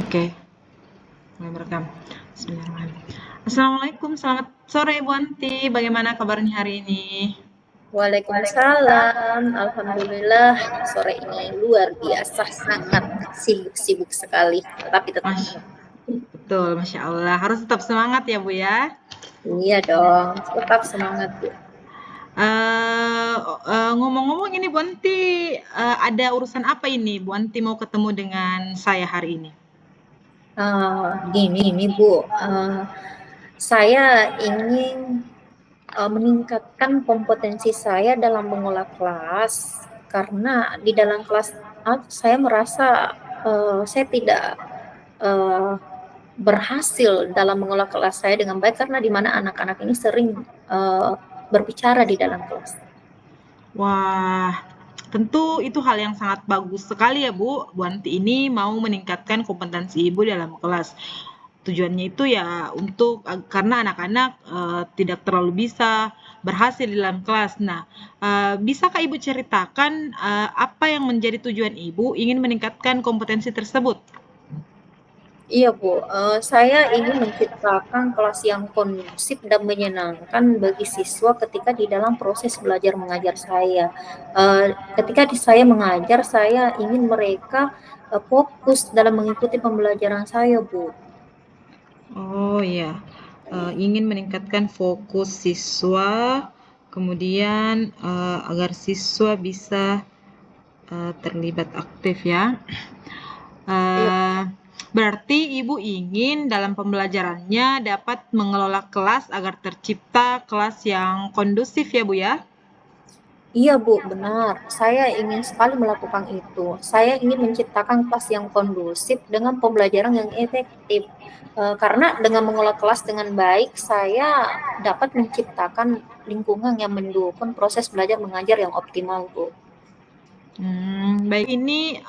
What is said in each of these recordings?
Oke, mulai merekam. Bismillahirrahmanirrahim. Assalamualaikum, selamat sore Bu Anti. Bagaimana kabarnya hari ini? Waalaikumsalam. Alhamdulillah sore ini luar biasa sangat sibuk sekali. Tapi tetap Betul, Masya Allah. Harus tetap semangat ya Bu ya. iya dong, tetap semangat Bu. Ngomong-ngomong ini Bu Anti, ada urusan apa ini? Bu Anti mau ketemu dengan saya hari ini? Gini Bu, saya ingin meningkatkan kompetensi saya dalam mengolah kelas karena di dalam kelas saya merasa saya tidak berhasil dalam mengolah kelas saya dengan baik karena di mana anak-anak ini sering berbicara di dalam kelas. Wah, tentu itu hal yang sangat bagus sekali ya Bu. Bu Anti ini mau meningkatkan kompetensi Ibu dalam kelas. Tujuannya itu ya untuk karena anak-anak tidak terlalu bisa berhasil di dalam kelas. Nah, bisakah Ibu ceritakan apa yang menjadi tujuan Ibu ingin meningkatkan kompetensi tersebut? Iya Bu, saya ingin menciptakan kelas yang kondusif dan menyenangkan bagi siswa ketika di dalam proses belajar mengajar saya. Ketika saya mengajar, saya ingin mereka fokus dalam mengikuti pembelajaran saya Bu. Oh iya, ingin meningkatkan fokus siswa, kemudian agar siswa bisa terlibat aktif ya. Iya. Berarti Ibu ingin dalam pembelajarannya dapat mengelola kelas agar tercipta kelas yang kondusif ya Bu ya? Iya Bu, benar. Saya ingin sekali melakukan itu. Saya ingin menciptakan kelas yang kondusif dengan pembelajaran yang efektif. Karena dengan mengelola kelas dengan baik, saya dapat menciptakan lingkungan yang mendukung proses belajar mengajar yang optimal Bu. Baik. Ini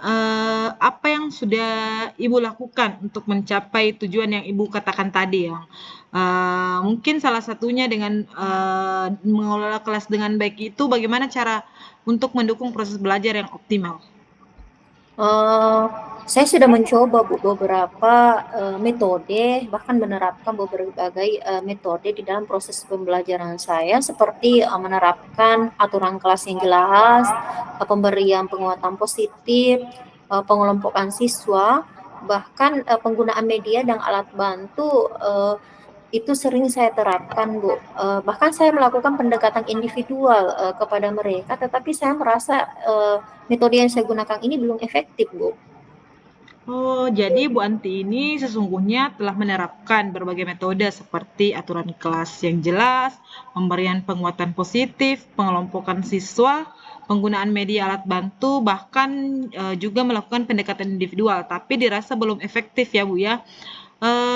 apa yang sudah Ibu lakukan untuk mencapai tujuan yang Ibu katakan tadi ya? Mungkin salah satunya dengan mengelola kelas dengan baik itu bagaimana cara untuk mendukung proses belajar yang optimal? Saya sudah mencoba Bu beberapa metode, bahkan menerapkan berbagai metode di dalam proses pembelajaran saya, seperti menerapkan aturan kelas yang jelas, pemberian penguatan positif, pengelompokan siswa, bahkan penggunaan media dan alat bantu itu sering saya terapkan Bu. Bahkan saya melakukan pendekatan individual kepada mereka, tetapi saya merasa metode yang saya gunakan ini belum efektif Bu. Oh, jadi Bu Anti ini sesungguhnya telah menerapkan berbagai metode seperti aturan kelas yang jelas, pemberian penguatan positif, pengelompokan siswa, penggunaan media alat bantu, bahkan juga melakukan pendekatan individual, tapi dirasa belum efektif ya Bu ya.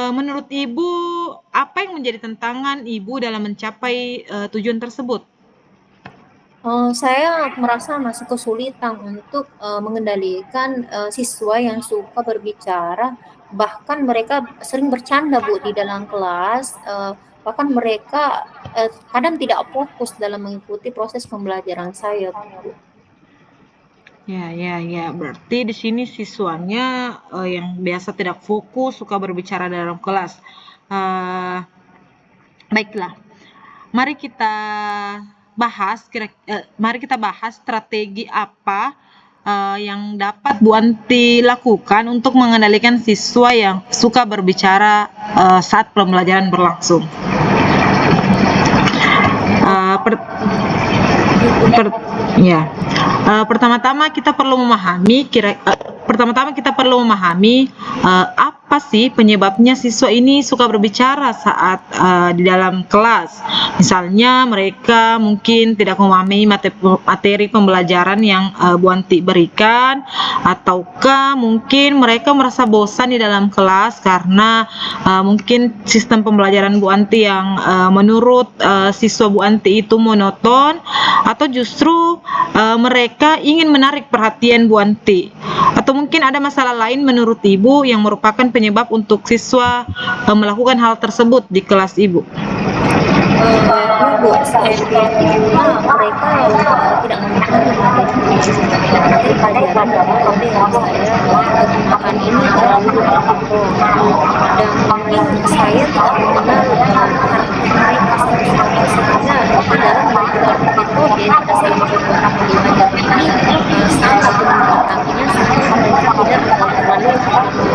Menurut Ibu, apa yang menjadi tantangan Ibu dalam mencapai tujuan tersebut? Saya merasa masih kesulitan untuk mengendalikan siswa yang suka berbicara, bahkan mereka sering bercanda Bu di dalam kelas, bahkan mereka kadang tidak fokus dalam mengikuti proses pembelajaran saya Bu. Ya. Berarti di sini siswanya yang biasa tidak fokus, suka berbicara dalam kelas. Eh, Baiklah, mari kita mari kita bahas strategi apa yang dapat Bu Anti lakukan untuk mengendalikan siswa yang suka berbicara saat pembelajaran berlangsung. Pertama-tama kita perlu memahami apa apa sih penyebabnya siswa ini suka berbicara saat di dalam kelas? Misalnya mereka mungkin tidak memahami materi pembelajaran yang Bu Anti berikan, ataukah mungkin mereka merasa bosan di dalam kelas karena mungkin sistem pembelajaran Bu Anti yang menurut siswa Bu Anti itu monoton, atau justru mereka ingin menarik perhatian Bu Anti, atau mungkin ada masalah lain menurut Ibu yang merupakan penyebab untuk siswa melakukan hal tersebut di kelas Ibu? Ya Bu, selain karena mereka tidak memahami materi pelajaran dan metode yang saya gunakan ini terlalu monoton, dan mungkin saya tidak mengenal karakter mereka satu-satu, sehingga di dalam menentukan metode pada saat pembuatan modul ajar ini saya belum mengetahuinya, sehingga mereka tidak terlalu menyukai proses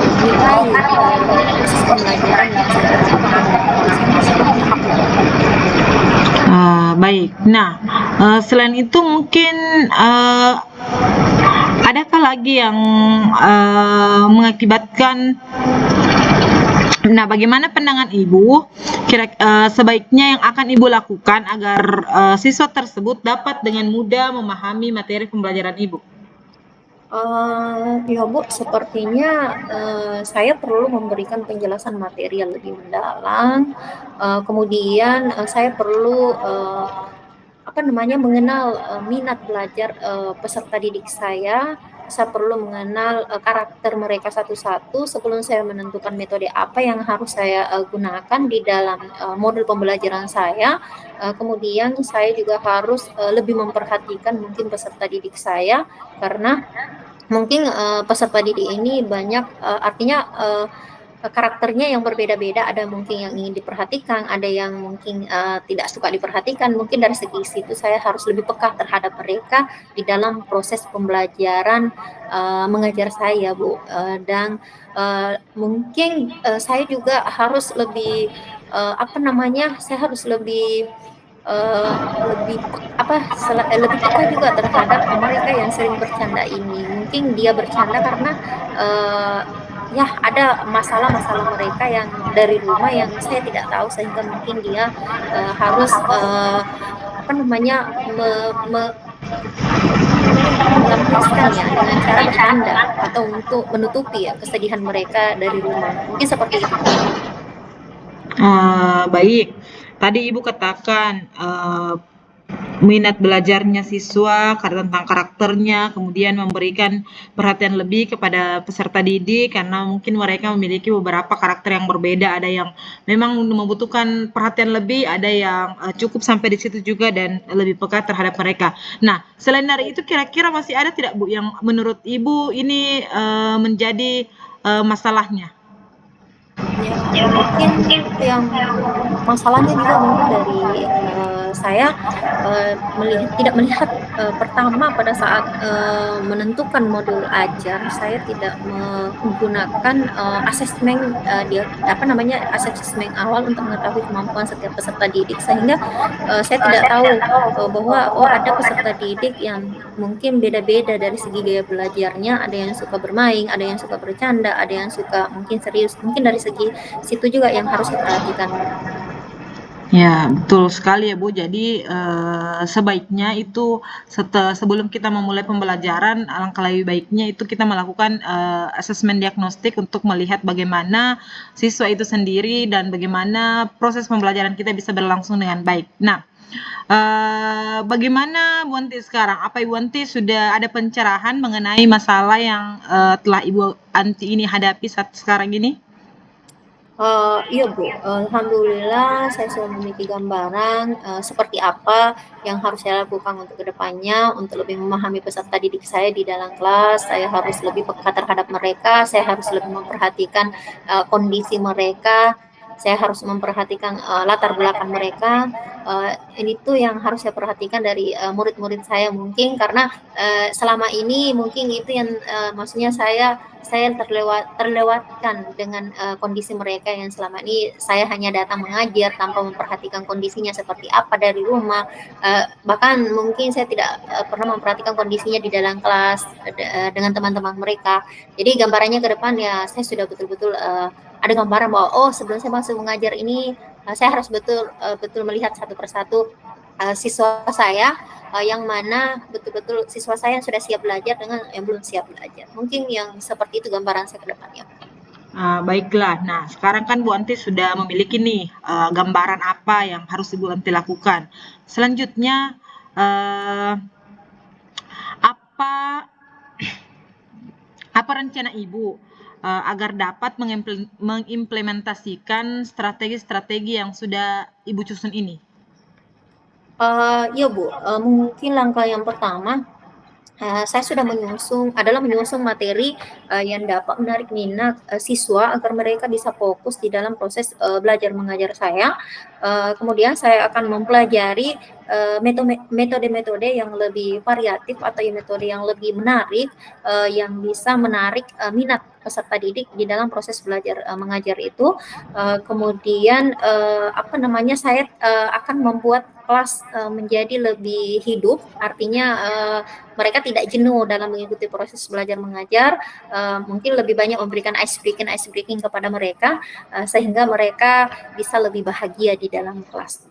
pembelajaran yang saya terapkan di dalam kelas ini, seperti itu. Baik. Nah, selain itu mungkin adakah lagi yang mengakibatkan? Nah, bagaimana pandangan Ibu sebaiknya yang akan Ibu lakukan agar siswa tersebut dapat dengan mudah memahami materi pembelajaran Ibu? Ya Bu, sepertinya saya perlu memberikan penjelasan materi yang lebih mendalam. Kemudian saya perlu mengenal minat belajar peserta didik saya. Saya perlu mengenal karakter mereka satu-satu sebelum saya menentukan metode apa yang harus saya gunakan di dalam modul pembelajaran saya. Kemudian saya juga harus lebih memperhatikan mungkin peserta didik saya, karena mungkin peserta didik ini banyak karakternya yang berbeda-beda, ada mungkin yang ingin diperhatikan, ada yang mungkin tidak suka diperhatikan. Mungkin dari segi situ saya harus lebih peka terhadap mereka di dalam proses pembelajaran mengajar saya, Bu. Dan mungkin saya juga harus lebih saya harus lebih lebih peka juga terhadap mereka yang sering bercanda ini. Mungkin dia bercanda karena ya ada masalah-masalah mereka yang dari rumah yang saya tidak tahu, sehingga mungkin dia harus melampiaskan ya dengan cara bercanda atau untuk menutupi ya kesedihan mereka dari rumah. Mungkin seperti itu. Baik. Tadi Ibu katakan minat belajarnya siswa tentang karakternya, kemudian memberikan perhatian lebih kepada peserta didik karena mungkin mereka memiliki beberapa karakter yang berbeda, ada yang memang membutuhkan perhatian lebih, ada yang cukup sampai di situ juga dan lebih peka terhadap mereka. Nah, selain dari itu kira-kira masih ada tidak Bu yang menurut Ibu ini menjadi masalahnya? Ya, mungkin yang masalahnya juga mungkin dari saya tidak melihat pertama pada saat menentukan modul ajar, saya tidak menggunakan asesmen asesmen awal untuk mengetahui kemampuan setiap peserta didik, sehingga saya tidak tahu bahwa ada peserta didik yang mungkin beda-beda dari segi gaya belajarnya, ada yang suka bermain, ada yang suka bercanda, ada yang suka mungkin serius. Mungkin dari segi situ juga yang harus diperhatikan. Ya, betul sekali ya Bu. Jadi sebaiknya itu sebelum kita memulai pembelajaran, alangkah lebih baiknya itu kita melakukan asesmen diagnostik untuk melihat bagaimana siswa itu sendiri dan bagaimana proses pembelajaran kita bisa berlangsung dengan baik. Nah, bagaimana Bu Anti sekarang? Apa Ibu Anti sudah ada pencerahan mengenai masalah yang telah Ibu Anti ini hadapi saat sekarang ini? Iya Bu, alhamdulillah saya sudah memiliki gambaran seperti apa yang harus saya lakukan untuk kedepannya, untuk lebih memahami peserta didik saya di dalam kelas. Saya harus lebih peka terhadap mereka, saya harus lebih memperhatikan kondisi mereka. saya harus memperhatikan latar belakang mereka. Ini tuh yang harus saya perhatikan dari murid-murid saya mungkin karena selama ini mungkin itu yang maksudnya saya terlewatkan dengan kondisi mereka yang selama ini saya hanya datang mengajar tanpa memperhatikan kondisinya seperti apa dari rumah. Bahkan mungkin saya tidak pernah memperhatikan kondisinya di dalam kelas dengan teman-teman mereka. Jadi gambarannya ke depan ya saya sudah betul-betul ada gambaran bahwa oh sebelum saya masuk mengajar ini saya harus betul melihat satu persatu siswa saya yang mana betul-betul siswa saya yang sudah siap belajar dengan yang belum siap belajar. Mungkin yang seperti itu gambaran saya ke depannya. Baiklah. Nah, sekarang kan Bu Anti sudah memiliki nih gambaran apa yang harus Ibu Anti lakukan. Selanjutnya, apa apa rencana Ibu agar dapat mengimplementasikan strategi-strategi yang sudah Ibu susun ini? Ya Bu, mungkin langkah yang pertama saya sudah menyusun materi yang dapat menarik minat siswa agar mereka bisa fokus di dalam proses belajar mengajar saya. Kemudian saya akan mempelajari metode-metode yang lebih variatif atau metode yang lebih menarik yang bisa menarik minat peserta didik di dalam proses belajar mengajar itu. Kemudian saya akan membuat kelas menjadi lebih hidup, artinya mereka tidak jenuh dalam mengikuti proses belajar mengajar. Mungkin lebih banyak memberikan ice breaking kepada mereka sehingga mereka bisa lebih bahagia di dalam kelas.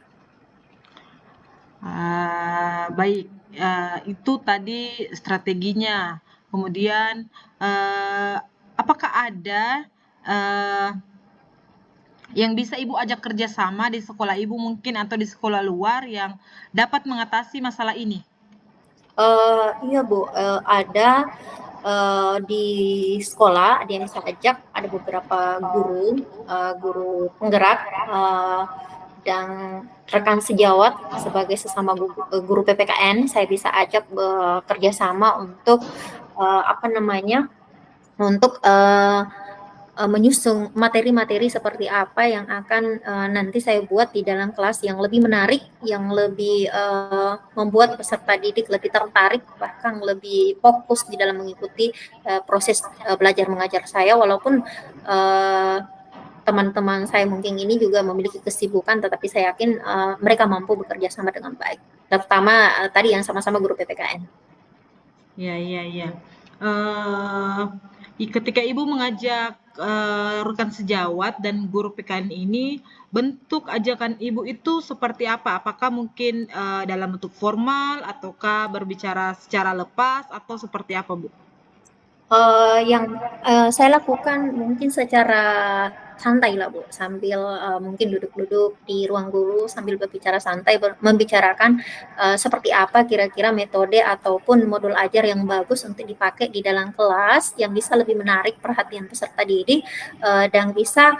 Baik, itu tadi strateginya. Kemudian, apakah ada yang bisa Ibu ajak kerjasama di sekolah Ibu mungkin atau di sekolah luar yang dapat mengatasi masalah ini? Iya Bu, ada di sekolah yang saya ajak ada beberapa guru penggerak dan rekan sejawat sebagai sesama guru PPKN. Saya bisa ajak kerjasama untuk untuk menyusun materi-materi seperti apa yang akan nanti saya buat di dalam kelas yang lebih menarik, yang lebih membuat peserta didik lebih tertarik, bahkan lebih fokus di dalam mengikuti proses belajar mengajar saya, walaupun teman-teman saya mungkin ini juga memiliki kesibukan, tetapi saya yakin mereka mampu bekerja sama dengan baik, terutama tadi yang sama-sama guru PPKN. Iya. Ketika Ibu mengajak rekan sejawat dan guru PKN ini, bentuk ajakan Ibu itu seperti apa? Apakah mungkin dalam bentuk formal ataukah berbicara secara lepas atau seperti apa, Bu? Yang saya lakukan mungkin secara santai lah Bu, sambil mungkin duduk-duduk di ruang guru sambil berbicara santai, membicarakan seperti apa kira-kira metode ataupun modul ajar yang bagus untuk dipakai di dalam kelas yang bisa lebih menarik perhatian peserta didik dan bisa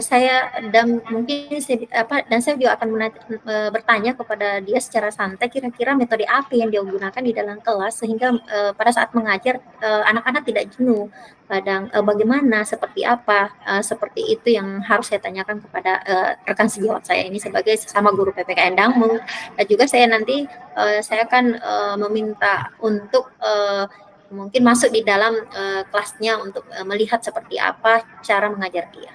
saya dan mungkin saya juga akan bertanya kepada dia secara santai kira-kira metode apa yang dia gunakan di dalam kelas sehingga pada saat mengajar anak-anak tidak jenuh. Kadang bagaimana, seperti apa, seperti itu yang harus saya tanyakan kepada rekan sejawat saya ini sebagai sesama guru PPKN Dangmung. Juga saya nanti saya akan meminta untuk mungkin masuk di dalam kelasnya untuk melihat seperti apa cara mengajar dia.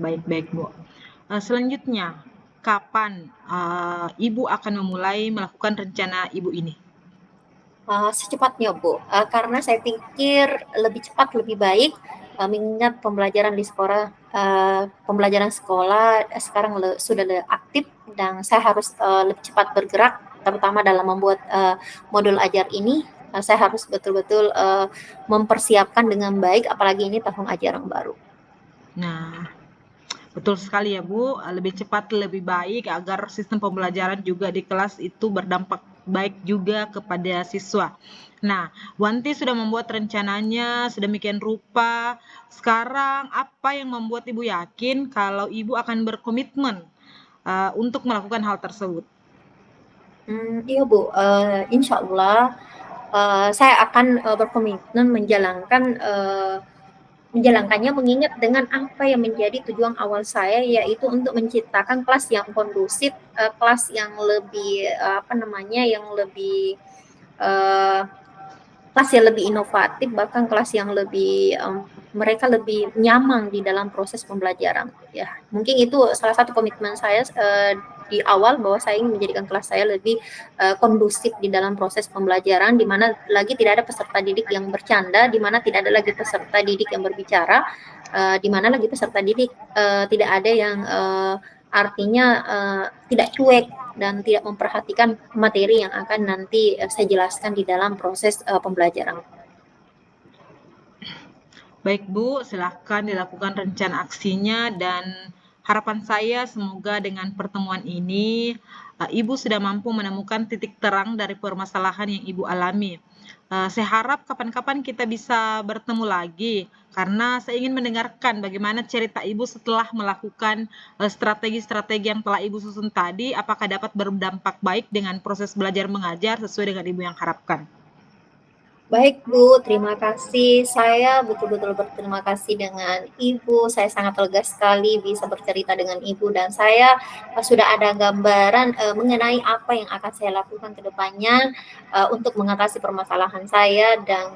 Baik, Bu. Selanjutnya, kapan Ibu akan memulai melakukan rencana Ibu ini? Secepatnya Bu, karena saya pikir lebih cepat lebih baik, mengingat pembelajaran sekolah sekarang sudah aktif dan saya harus lebih cepat bergerak, terutama dalam membuat modul ajar ini. Saya harus betul-betul mempersiapkan dengan baik, apalagi ini tahun ajaran baru. Nah, betul sekali ya Bu, lebih cepat lebih baik agar sistem pembelajaran juga di kelas itu berdampak baik juga kepada siswa. Nah, Bu Anti sudah membuat rencananya sedemikian rupa. Sekarang apa yang membuat Ibu yakin kalau Ibu akan berkomitmen untuk melakukan hal tersebut? Iya Bu, insya Allah saya akan berkomitmen menjalankan menjalankannya mengingat dengan apa yang menjadi tujuan awal saya, yaitu untuk menciptakan kelas yang kondusif, kelas yang lebih yang lebih uh, kelas yang lebih inovatif, bahkan kelas yang lebih mereka lebih nyaman di dalam proses pembelajaran. Ya, mungkin itu salah satu komitmen saya di awal, bahwa saya ingin menjadikan kelas saya lebih kondusif di dalam proses pembelajaran, di mana lagi tidak ada peserta didik yang bercanda, di mana tidak ada lagi peserta didik yang berbicara, di mana lagi peserta didik tidak ada yang artinya tidak cuek dan tidak memperhatikan materi yang akan nanti saya jelaskan di dalam proses pembelajaran. Baik Bu, silahkan dilakukan rencana aksinya dan harapan saya semoga dengan pertemuan ini Ibu sudah mampu menemukan titik terang dari permasalahan yang Ibu alami. Saya harap kapan-kapan kita bisa bertemu lagi karena saya ingin mendengarkan bagaimana cerita Ibu setelah melakukan strategi-strategi yang telah Ibu susun tadi, apakah dapat berdampak baik dengan proses belajar mengajar sesuai dengan Ibu yang harapkan. Baik Bu, terima kasih. Saya betul-betul berterima kasih dengan Ibu. Saya sangat lega sekali bisa bercerita dengan Ibu, dan saya sudah ada gambaran mengenai apa yang akan saya lakukan ke depannya untuk mengatasi permasalahan saya, dan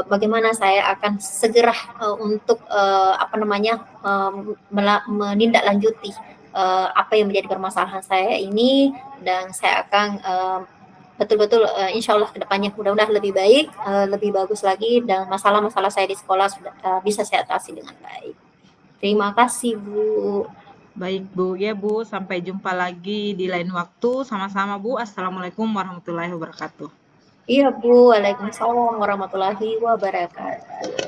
bagaimana saya akan segera untuk menindaklanjuti apa yang menjadi permasalahan saya ini, dan saya akan betul-betul insya Allah kedepannya mudah-mudahan lebih baik, lebih bagus lagi, dan masalah-masalah saya di sekolah sudah bisa saya atasi dengan baik. Terima kasih Bu. Baik Bu, ya Bu, sampai jumpa lagi di lain waktu. Sama-sama Bu, Assalamualaikum warahmatullahi wabarakatuh. Iya Bu, Waalaikumsalam warahmatullahi wabarakatuh.